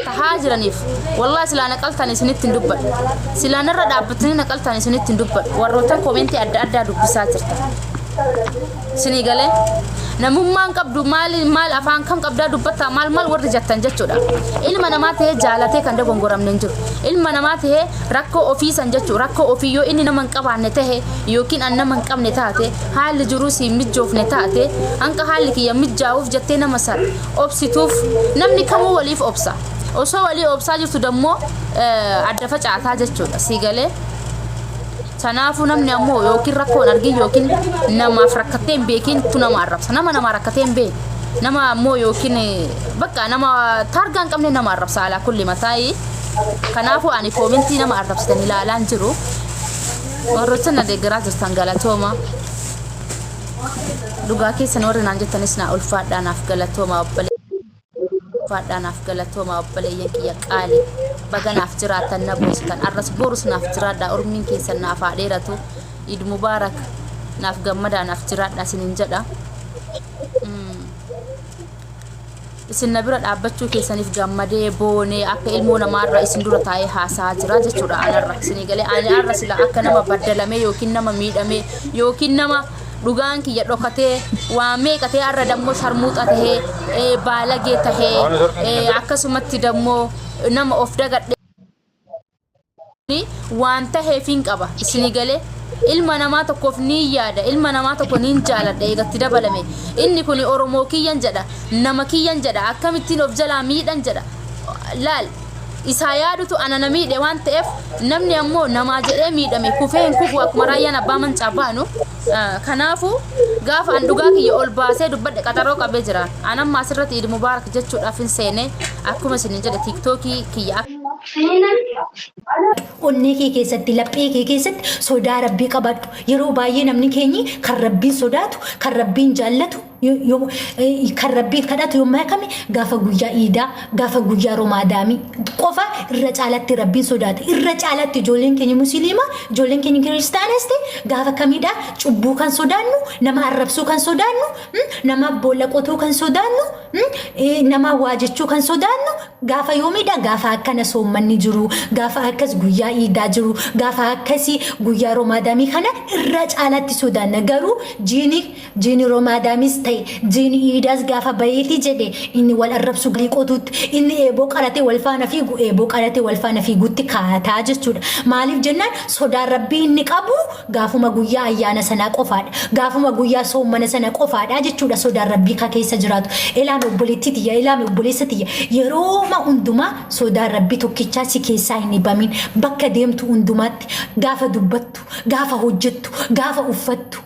تهاجرنيف والله سلا نقلتني سنت دبل سلا نرى دابتني نقلتني سنت دبل وروتن كومنتي أدا دبساترتا سنيغالي نممان قبض مال أفان كم قبض دبتا مال ورد جتن جتشودا إلما نماته جالته كندا غونغورام ننجر إلما نماته ركو أوفيس أنجتشو ركو أوفيو إني نمن قبع نته يوكين أن نمن قب نتاته حال جروسي متجوف نتاته أنك حالك يا متجاوف جتنا مسار أبسطوف نمني كمو وليف أبسا وسو ولي أبسا جتو دمو أدفع عتاجة جتشودا سيغالي سنافو نمني أمو يوكين ركو نرجي يوكين نما فركتين بيكين تونا معرب نما ركتين بي نما أمو يوكين بقى نما تارجان كم نما معرب على كل متاعي كنافو أني كومنتي نما معرب ستني لا لانجرو ورثنا دعرات استنجالتهما لقاكي سنور نانجت تنسنا ألفات دان أفقلتهما فادان أفقلتهما وبليين كي يقالي بغن أفجرات النبوس كان أرس بورس نافجرات دا أرمين كي سنة فاديرتو إيد مبارك نافقم مدى نافجرات دا سننجدا isin nabira dhaabachuu keessaniif gammadee boonee akka ilmoona maarra isin dura taa'ee haasaa jira jechuudha anarra isin galee ani arra sila akka nama baddalame yookiin nama miidhame yookiin nama dhugaan kiyya dhokatee waa meeqatee arra dammoo sarmuuxa tahee baalagee tahee akkasumatti dammoo nama of dagadhe waan taheefin qaba isin galee ilma namaa tokkoof ni yaada ilma namaa tokko niin jaaladha eegatti dabalame inni kun oromoo kiyyan jedha nama kiyyan jedha akkamittiin of jalaa miidhan jedha laal isaa yaadutu ana namiidhe waan ta'eef namni ammoo namaa jedhee miidhame kufee hin kufu akkuma raayyaan abbaa mancaa baanu kanaafu gaafa an dhugaa kiyya ol baasee dubbadhe qaxaroo qabee jira anamma asirratti iid mubaarak jechuudhaaf hin seene akkuma isin jedhe tiiktookii kiyya onni kee keessatti laphee kee keessatti sodaa rabbii qabadhu yeroo baay'ee namni keenyi kan rabbiin sodaatu kan rabbiin jaallatu kan rabbiin kadhatu yommuu kami gaafa guyyaa iidaa gaafa guyyaa romaadaamii qofa irra caalatti rabbiin sodaata irra caalatti ijoolleen keenya musliima ijoolleen keenya kiristaanas ta'e gaafa kamiidha cubbuu kan sodaannu nama arrabsuu kan sodaannu nama boolla qotuu kan sodaannu nama waajechuu kan sodaannu gaafa yoomiidha gaafa akkana soommanni jiru gaafa akkas guyyaa iidaa jiru gaafa akkasi guyyaa romaadaamii kana irra caalatti sodaanna garuu jiini romaadaamis ta'e jiini iidaas gaafa bayeeti jedhe inni wal arrabsu qotuutti inni eeboo qarate wal faana fiigu eeboo qarate wal faana fiigutti kaataa jechuudha maaliif jennaan sodaa rabbii inni qabu gaafuma guyyaa ayyaana sanaa qofaadha gaafuma guyyaa soommana sana qofaadha jechuudha sodaa rabbii ka keessa jiraatu ilaame obboleetti tiyya ilaame obboleessa tiyya yeroo hundumaa sodaa rabbii tokkichaa si keessaa hin hibamin bakka deemtu hundumaatti gaafa dubbattu gaafa hojjettu gaafa uffattu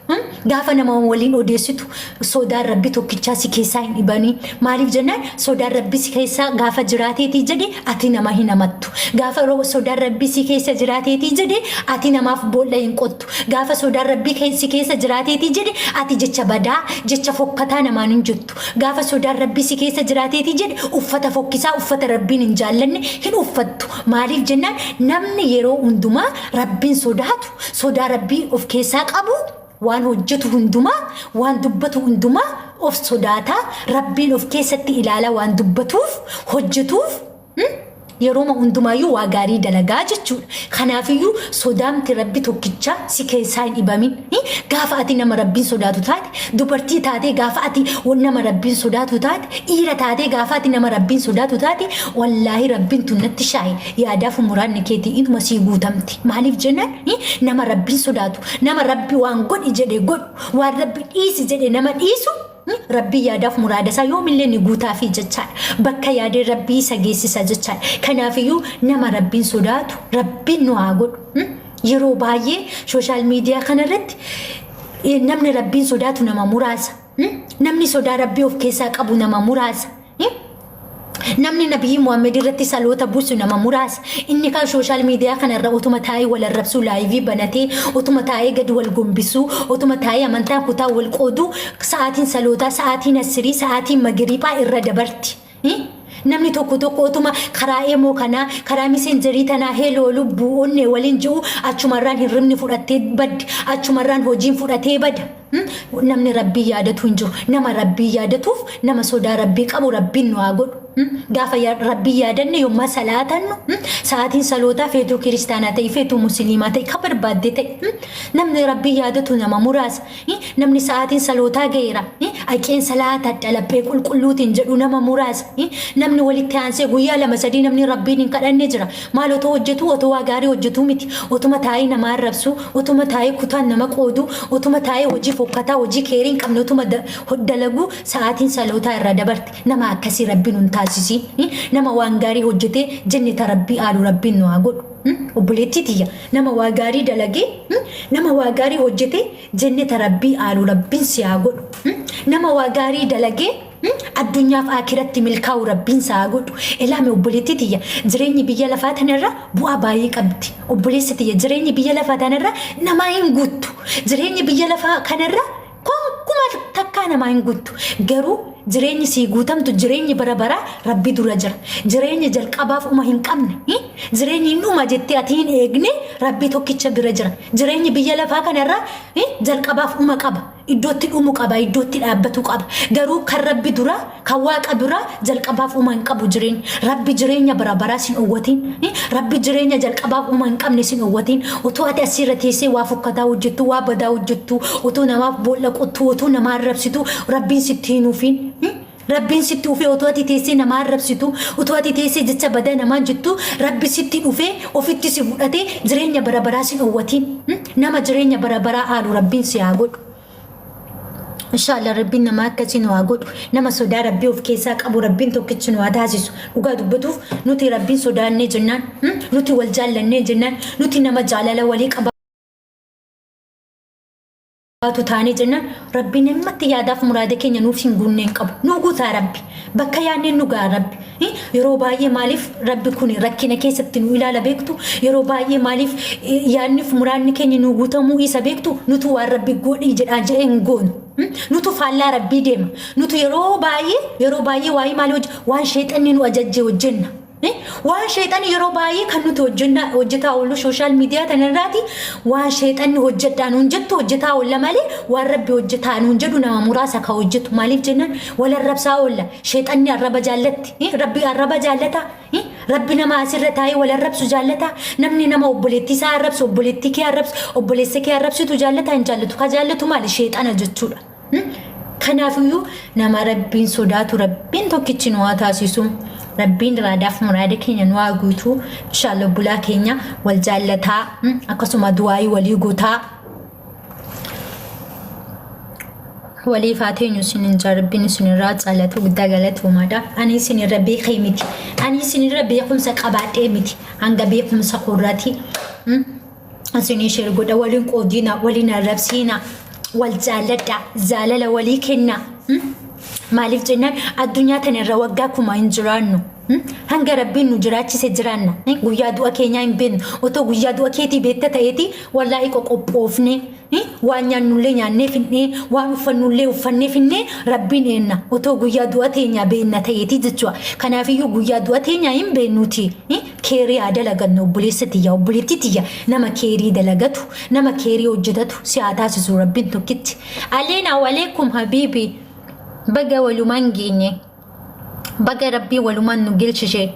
gaafa nama waliin odeessitu sodaa rabbii tokkichaa si keessaa hin hibamin maaliif jennaan sodaa rabbii si keessaa gaafa jiraateetii jedhe ati nama hin hamattu gaafa sodaa rabbii si keessa jiraateetii jedhe ati namaaf boolla hin qottu gaafa sodaa rabbii si keessa jiraateetii jedhe ati jecha badaa jecha fokkataa namaan hin jettu gaafa sodaa rabbii si keessa jiraateetii jedhe uffata fokkisaa uffata rabbiin hin jaallanne hin uffattu maaliif jennaan namni yeroo hundumaa rabbiin sodaatu sodaa rabbii of keessaa qabu waan hojjetu hundumaa waan dubbatu hundumaa of sodaata rabbiin of keessatti ilaala waan dubbatuuf hojjetuuf yeroo hundumaayuu waa gaarii dalagaa jechuudha kanaafiyyuu sodaamti rabbi tokkicha si keessaa hin hibamin gaafa ati nama rabbiin sodaatu taate dubartii taate gaafa ati nama rabbiin sodaatu taate dhiira taate gaafa ati nama rabbiin sodaatu taate wallaahi rabbiin tunnatti shaayi yaadaaf muraanni keetii inuma sii guutamti maaliif jennaan nama rabbiin sodaatu nama rabbi waan godhi jedhe godhu waan rabbi dhiisi jedhe nama dhiisu rabbi yaadaaf muraada isaa yoomillee ni guutaa fi jechaadha bakka yaadee rabbii isa geessisa jechaadha kanaafiyyuu nama rabbiin sodaatu rabbiin nu haa godhu yeroo baay'ee sooshaal miidiyaa kanarratti namni rabbiin sodaatu nama muraasa namni sodaa rabbii of keessaa qabu nama muraasa namni nabii Muhammad irratti saloota buusu nama muraasa inni kan sooshaal miidiyaa kanarra utuma taa'ee wal arrabsuu laayivii banatee utuma taa'ee gad wal gombisuu utuma taa'ee amantaa kutaa wal qooduu sa'aatiin salootaa sa'aatiin asirii sa'aatiin magriibaa irra dabarti namni tokko utuma karaa emoo kanaa karaa miseenjarii tanaa heeloo lubbuu onnee waliin jiru achumarraan hirribni fudhatee baddi achumarraan hojiin fudhatee bada namni rabbii yaadatu hin jiru nama rabbii yaadatuuf nama sodaa rabbii qabu rabbiin nu haa godhu gaafa rabbii yaadanne yommaa salaatannu sa'aatiin salootaa feetuu kiristaanaa ta'e feetuu musliimaa ta'e kan barbaadde ta'e namni rabbii yaadatu nama muraasa namni sa'aatiin salootaa ga'eera aqeen salaata dhalabbee qulqulluutiin jedhu nama muraasa namni walitti aansee guyyaa lama sadii namni rabbiin hin kadhanne jira maal otoo hojjetu otoo waa gaarii hojjetu miti otuma taa'ee nama arrabsu otuma taa'ee kutaan nama qoodu otuma taa'ee hojii fokkataa hojii keerii hin qabne otuma dalagu sa'aatiin salootaa irra dabarte nama akkasii rabbiin hun taasisi nama waan gaarii hojjetee jannata rabbii aalu rabbiin nu haa godhu obboleettii tiyya nama waa gaarii dalagee nama waa gaarii hojjetee jannata rabbii aalu rabbiin si haa godhu nama waa gaarii dalagee addunyaaf akiratti milkaa'u rabbiin si haa godhu ilaame obboleettii tiyya jireenyi biyya lafaa tanarra bu'aa baay'ee qabdi obboleessi tiyya jireenyi biyya lafaa tanarra namaa hin guuttu jireenyi biyya lafaa kanarra kuma takkaa namaa hin guuttu garuu jireenyi sii guutamtu jireenyi bara baraa rabbi dura jira jireenyi jalqabaaf uma hin qabne jireenyi dhuma jettee ati hin eegne rabbi tokkicha bira jira jireenyi biyya lafaa kanarra jalqabaaf uma qaba iddootti dhumu qaba iddootti dhaabbatu qaba garuu kan rabbi dura kan waaqa dura jalqabaaf uma hin qabu jireenyi rabbi jireenya bara baraa sin owwatiin rabbi jireenya jalqabaaf uma hin qabne sin owwatiin otoo ati asirra teessee waa fokkataa hojjettu waa badaa hojjettu otoo namaaf boolla qottu otoo namaa arrabsitu rabbiin sitti hinuufiin rabbiin sitti dhufee otoo ati teessee nama arrabsitu otoo ati teessee jecha badaa namaan jettu rabbi sitti dhufee ofitti si fudhatee jireenya bara baraa sin owwatiin nama jireenya bara baraa aalu rabbiin si haa godhu Inshallah rabbiin nama akkasii nu haa godhu nama sodaa rabbii of keessaa qabu rabbiin tokkichi nu haa taasisu dhugaa dubbatuuf nuti rabbiin sodaannee jennaan nuti wal jaallannee jennaan nuti nama jaalala walii qaba tu taane jenna rabbi namatti yaadaaf muraada keenya nuuf hin gunneen qabu nu guutaa rabbi bakka yaanneen nu gaa rabbi yeroo baay'ee maaliif rabbi kun rakkina keessatti nu ilaala beektu yeroo baay'ee maaliif yaanniif muraadni keenya nu guutamuu isa beektu nutu waan rabbi godhii jedhaa jedhee hin goonu nutu faallaa rabbii deema nutu yeroo baay'ee waa'ee maali waan sheexanni nu ajajjee hojjenna waan sheexanni yeroo baay'ee kan nuti hojjetaa oolu sooshaal miidiyaa tanarraati waan sheexanni hojjedhaa nuun jettu hojjetaa oolla malee waan rabbi hojjetaa nuun jedhu nama muraasa ka hojjetu maaliif jennaan wal arrabsaa oolla sheexanni arraba jaallatti rabbi arraba jaallata rabbi nama asirra taa'ee wal arrabsu jaallata namni nama obboleettii isaa arrabsu obboleettii kee arrabsu obboleessa kee arrabsitu jaallata hin jaallatu ka jaallatu maali sheexana jechuudha kanaafiyyuu nama rabbiin sodaatu rabbiin tokkichi nu haa taasisu rabbiin raadaaf muraada keenya nu haa guutu inshallah bulaa keenya wal jaallataa akkasuma du'aayii walii guutaa walii faateenyu sinin jarabbiin sinirraa caalatu guddaa galatuumaadha ani sinirra beekee miti ani sinirra beekumsa qabaadhee miti hanga beekumsa qorraati asinii shir godha waliin qoodina waliin arrabsiina wal jaalladha jaalala walii kenna maaliif jennaan addunyaa tanarra waggaa kuma hin jiraannu hanga rabbiin nu jiraachise jiraanna guyyaa du'a keenyaa hin beeknu otoo guyyaa du'a keetii beekta ta'eeti wallaahi qoqophoofne waan nyaannullee nyaannee finnee waan uffannullee uffannee finnee rabbiin eenna otoo guyyaa du'a teenyaa beenna ta'eeti jechuudha kanaafiyyuu guyyaa du'a teenyaa hin beennuti keerii haa dalagannu obboleessa tiyya obboleettii tiyya nama keerii dalagatu nama keerii hojjetatu si haa taasisu rabbiin tokkitti aleena waleekum habiibi baga walumaan geenye baga rabbii walumaan nu gelchishee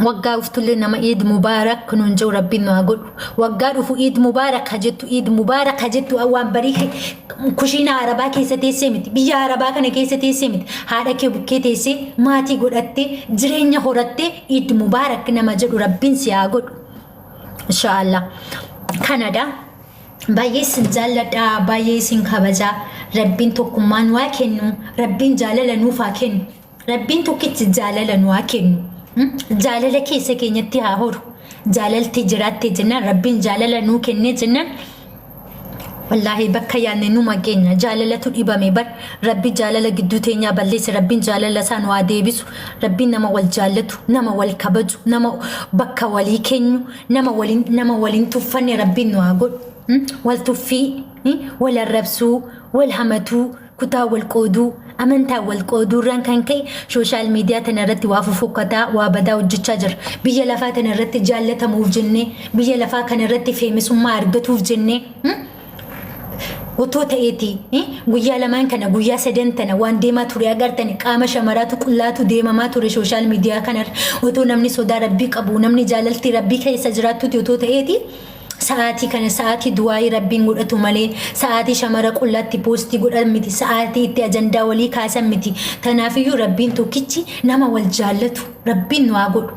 waggaa uftullee nama Eid Mubarak nuun jiru rabbiin nu haa godhu waggaa dhufu Eid Mubarak haa jettu waan barii kushiina arabaa keessa teessee miti biyya arabaa kana keessa teessee miti haadha kee bukkee teessee maatii godhattee jireenya horattee Eid Mubarak nama jedhu rabbiin si haa godhu inshallah kanada baay'ee sin jaalladha baay'ee sin kabajaa rabbiin tokkummaan waa kennu rabbiin jaalala nuuf haa kennu rabbiin tokkichi jaalala nu haa kennu jaalala keessa keenyatti haa horu jaalalti jiraatte jennaan rabbiin jaalala nuu kennee jennaan wallaahi bakka yaanne numa keenya jaalalatu dhibame bar rabbi jaalala gidduu teenyaa balleessa rabbiin jaalala isaa nu haa deebisu rabbiin nama wal jaallatu nama wal kabaju nama bakka walii keenyu nama waliin tuffanne rabbiin nu haa godhu wal tuffii wal arrabsuu wal hamatuu kutaa wal qooduu amantaa wal qooduurraan kan ka'e sooshaal miidiyaa tanarratti waa fufukkataa waa badaa hojjechaa jira biyya lafaa tanarratti jaallatamuuf jennee biyya lafaa kanarratti feemisummaa argatuuf jennee otoo ta'eeti guyyaa lamaan kana guyyaa sadan tana waan deemaa ture agartani qaama shamaraatu qullaatu deemamaa ture sooshaal miidiyaa kanarra otoo namni sodaa rabbii qabu namni jaalaltii rabbii keessa jiraattuti otoo ta'eeti sa'aatii kana sa'aatii du'aayii rabbiin godhatu malee sa'aatii shamara qullaatti poostii godhan miti sa'aatii itti ajandaa walii kaasan miti tanaafiyyuu rabbiin tokkichi nama wal jaallatu rabbiin nu haa godhu.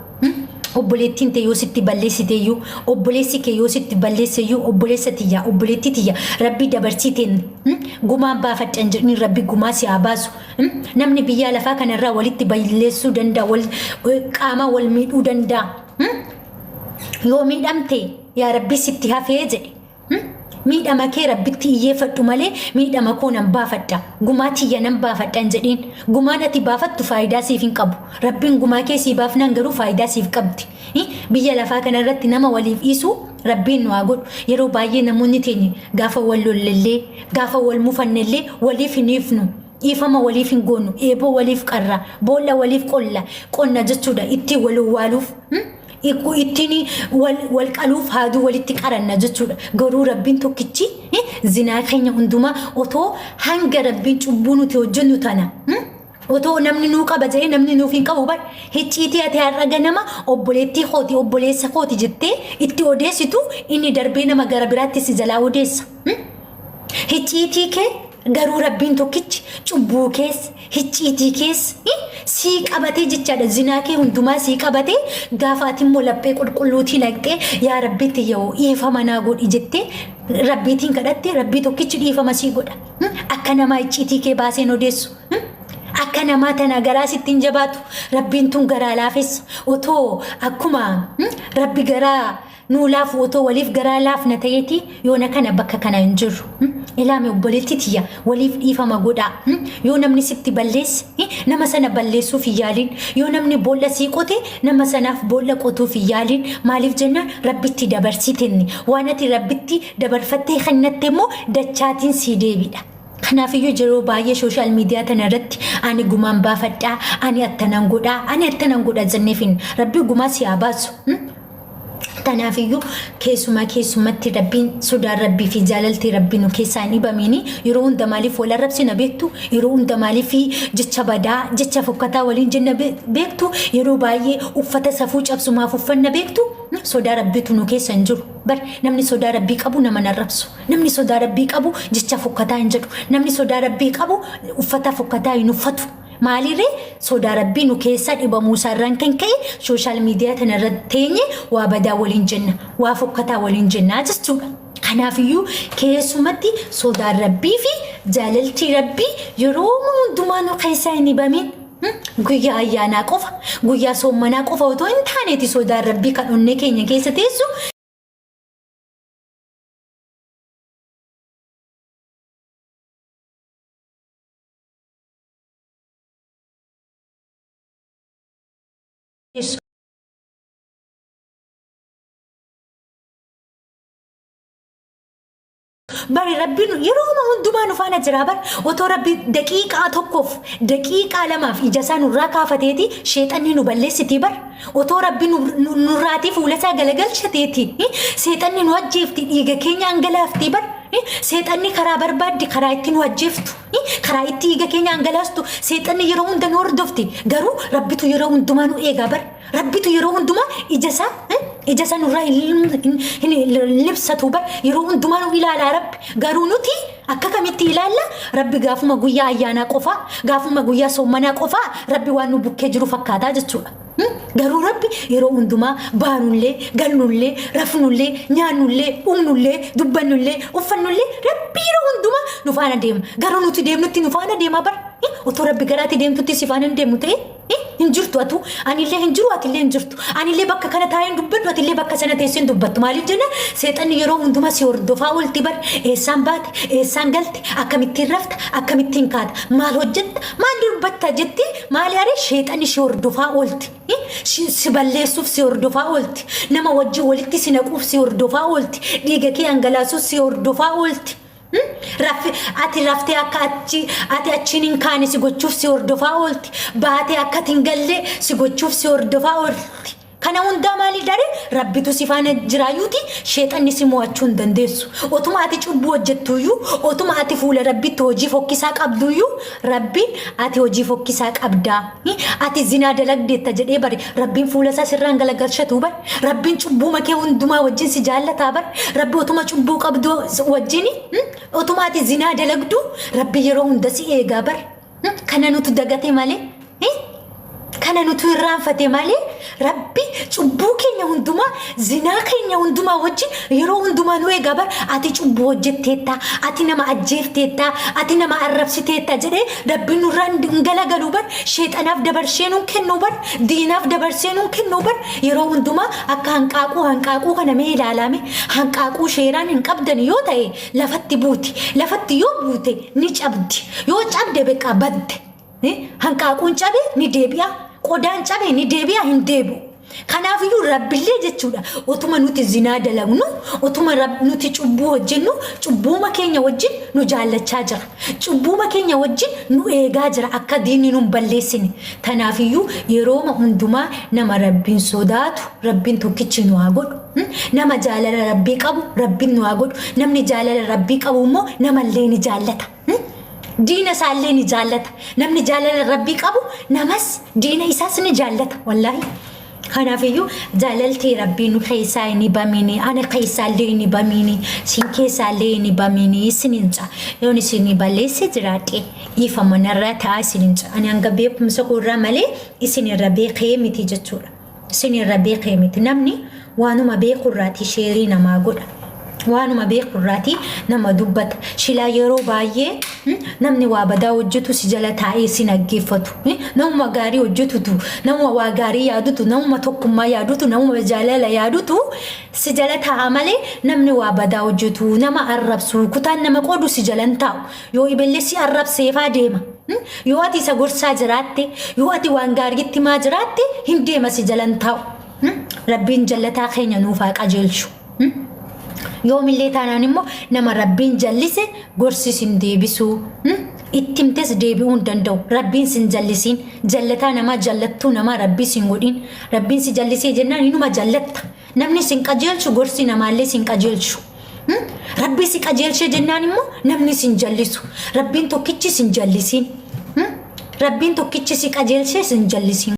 Obboleettiin ta'e yoo sitti balleessiteeyyuu obboleessi kee yoo sitti balleesseeyyuu obboleessa tiyyaa obboleettii tiyyaa rabbii dabarsiiteen gumaan baafadhan jedhanii rabbi gumaa si haa baasu namni biyyaa lafaa kanarraa walitti balleessuu danda'a qaama wal miidhuu danda'a yoo miidhamte yaa rabbi sitti hafee jedhe miidhama kee rabbitti iyyeeffadhu malee miidhama koo nan baafadha gumaa tiyya nan baafadhan jedhiin gumaan ati baafattu faayidaa siif hin qabu rabbiin gumaa kee sii baafnaan garuu faayidaa siif qabdi biyya lafaa kanarratti nama waliif dhiisu rabbiin nu haa godhu yeroo baay'ee namoonni teenya gaafa wal lollellee gaafa wal mufannellee waliif hin hiifnu dhiifama waliif hin goonu eeboo waliif qarra boolla waliif qonna jechuudha ittiin wal owwaaluuf ittiin wal qaluuf haaduu walitti qaranna jechuudha garuu rabbiin tokkichi zinaa keenya hundumaa otoo hanga rabbiin cubbuu nuti hojjennu tana otoo namni nuu qaba jedhee namni nuuf hin qabu bar hicciitii ati har'a ganama obboleettii kooti obboleessa kooti jettee itti odeessitu inni darbee nama gara biraatti si jalaa odeessa hicciitii kee garuu rabbiin tokkichi cubbuu keessa hicciitii keessa sii qabatee jechaadha zinaa kee hundumaa sii qabatee gaafa ati immoo laphee qulqulluutii naqxee yaa rabbitti yoo dhiifama naa godhi jettee rabbiitiin kadhatte rabbii tokkichi dhiifama sii godha akka namaa hicciitii kee baaseen odeessu akka namaa tana garaa sittiin jabaatu rabbiin tun garaa laafessa otoo akkuma rabbi garaa nuu laafu otoo waliif garaa laafna ta'eeti yoona kana bakka kana hin jirru ilaame obboleettii tiyya waliif dhiifama godhaa yoo namni sitti balleesse nama sana balleessuuf hin yaaliin yoo namni boolla sii qote nama sanaaf boolla qotuuf hin yaaliin maaliif jennaan rabbitti dabarsitenni waan ati rabbitti dabarfattee kennatte immoo dachaatiin sii deebidha. Kanaafiyyuu yeroo baay'ee sooshaal miidiyaa tanarratti ani gumaan baafadhaa ani attanan godhaa jenneefin rabbi gumaa si haa baasu. Tanaafiyyuu keessumatti rabbiin sodaan rabbii fi jaalaltii rabbii nu keessaa hin dhibamini yeroo hunda maaliif wal arrabsina beektu yeroo hunda maaliif jecha badaa jecha fokkataa waliin jenna beektu yeroo baay'ee uffata safuu cabsumaaf uffanna beektu sodaa rabbiitu nu keessa hin jiru bar namni sodaa rabbii qabu nama hin arrabsu namni sodaa rabbii qabu jecha fokkataa hin jedhu namni sodaa rabbii qabu uffata fokkataa hin uffatu. Maalirree sodaa rabbii nu keessa dhibamuu isaarraan kan ka'e sooshaal miidiyaa tanarratti teenye waa badaa waliin jenna waa fokkataa waliin jennaa jechuudha. Kanaafiyyuu keessumatti sodaan rabbii fi jaalaltii rabbii yeroo hundumaa nu keessaa hin dhibamin guyyaa ayyaanaa qofa guyyaa soommanaa qofa otoo hin taaneeti sodaan rabbii kan onnee keenya keessa teessu. Bari rabbiin yeroo hundumaa nu faana jira bar otoo rabbi daqiiqaa tokkoof daqiiqaa lamaaf ija isaa nurraa kaafateeti sheexanni nu balleessiti bar otoo rabbi nurraatii fuula isaa galagalchateeti sheexanni nu ajjeefti dhiiga keenya hangalaafti bar seexanni karaa barbaaddi karaa itti nu ajjeeftu karaa itti dhiiga keenya hangalaastu seexanni yeroo hunda nu hordofti garuu rabbitu yeroo hundumaa nu eegaa bar rabbitu yeroo hundumaa ija isaa nurraa hin libsatu bar yeroo hundumaa nu ilaalaa rabbi garuu nuti akka kamitti ilaalla rabbi gaafuma guyyaa ayyaanaa qofaa gaafuma guyyaa soommanaa qofaa rabbi waan nu bukkee jiru fakkaataa jechuudha. Garuu rabbi yeroo hundumaa baanullee galnullee rafnullee nyaannullee uumnullee dubbannullee uffannullee rabbi yeroo hundumaa nu faana deema garuu nuti deemnutti nu faana deema bar otoo rabbi garaatti deemtutti si faana deemu ta'e hin jirtu atu anillee hin jiru atillee hin jirtu anillee bakka kana taa'een dubbadhu atillee bakka sana teesseen dubbattu maaliif jenna seexanni yeroo hundumaa si hordofaa oolti bar eessaan baate eessaan galte akkamittiin rafta akkamittiin kaata maal hojjetta maal dubbatta jettee maali aree seexanni si hordofaa oolti si balleessuuf si hordofaa oolti nama wajjin walitti si naquuf si hordofaa oolti dhiiga kee hangalaasuuf si hordofaa oolti. Ati raftee akka ati achiin hin kaane si gochuuf si hordofaa oolti baatee akka ati hin gallee si gochuuf si hordofaa oolti kana hundaa maali dare rabbitu si faana jiraayuuti sheexanni si mo'achuu hin dandeessu otuma ati cubbuu hojjettuyyuu otuma ati fuula rabbitti hojii fokkisaa qabduyyuu rabbiin ati hojii fokkisaa qabdaa ati zinaa dalagdeetta jedhee bari rabbiin fuula isaa sirraan galagalchatu bar rabbiin cubbuu makee hundumaa wajjin si jaallataa bar rabbi otuma cubbuu qabdu wajjin otuma ati zinaa dalagdu rabbi yeroo hunda si eegaa bar kana nuti dagate malee kana nuti irraanfate malee rabbi cubbuu keenya hundumaa zinaa keenya hundumaa wajjin yeroo hundumaa nu eegaa bar ati cubbuu hojjetteetta ati nama ajjeefteetta ati nama arrabsiteetta jedhee rabbi nurraan galagalu bar sheexanaaf dabarsee nuun kennu bar diinaaf dabarsee nuun kennu bar yeroo hundumaa akka hanqaaquu kana mee ilaalame hanqaaquu sheeraan hin qabdan yoo ta'e lafatti yoo buute ni cabdi yoo cabde beekaa badde hanqaaquun cabe ni deebi'a qodaan cabe ni deebi'a hin deebi'u kanaafiyyuu rabbillee jechuudha otuma nuti zinaa dalagnu otuma nuti cubbuu hojjennu cubbuuma keenya wajjin nu jaallachaa jira cubbuuma keenya wajjin nu eegaa jira akka diinni nu balleessine kanaafiyyuu yeroo hundumaa nama rabbiin sodaatu rabbiin tokkichi nu haa godhu nama jaalala rabbii qabu rabbiin nu haa godhu namni jaalala rabbii qabu immoo namallee ni jaallata diina isaallee ni jaallata namni jaalala rabbii qabu namas diina isaas ni jaallata wallahi kanaafiyyuu jaalaltii rabbii nu keessaa ni bamini ani keessaallee ni bamini sin keessaallee ni bamini isininca yoon isin balleesse jiraadhe ifa manarraa ta'a isininca ani hanga beekumsa koorraa malee isinirra beekee miti jechuudha isinirra beekee miti namni waanuma beekurraati sheerii namaa godha waanuma beekurraati nama dubbata shilaa yeroo baay'ee namni waa badaa hojjetu si jala taa'ee si dhaggeeffatu nama gaarii hojjetutu nama waa gaarii yaadutu nama tokkummaa yaadutu nama jaalala yaadutu si jala taa'a malee namni waa badaa hojjetu nama arrabsu kutaan nama qoodu si jalan taa'u yoo iballee si arrabseefaa deema yoo ati isa gorsaa jiraatte yoo ati waan gaariitti maa jiraatte hin deema si jalan taa'u rabbiin jallataa keenya nuuf haa qajeelchu yoomillee taanaan immoo nama rabbiin jallise gorsi sin deebisu ittimtes deebi'uu hin danda'u rabbiin sin jallisiin jallataa nama jallattuu nama rabbii sin godhin rabbiin si jallisee jennaan inuma jallatta namni sin qajeelchu gorsi namaallee sin qajeelchu rabbii si qajeelchee jennaan immoo namni sin jallisu rabbiin tokkichi sin jallisiin rabbiin tokkichi si qajeelchee sin jallisiin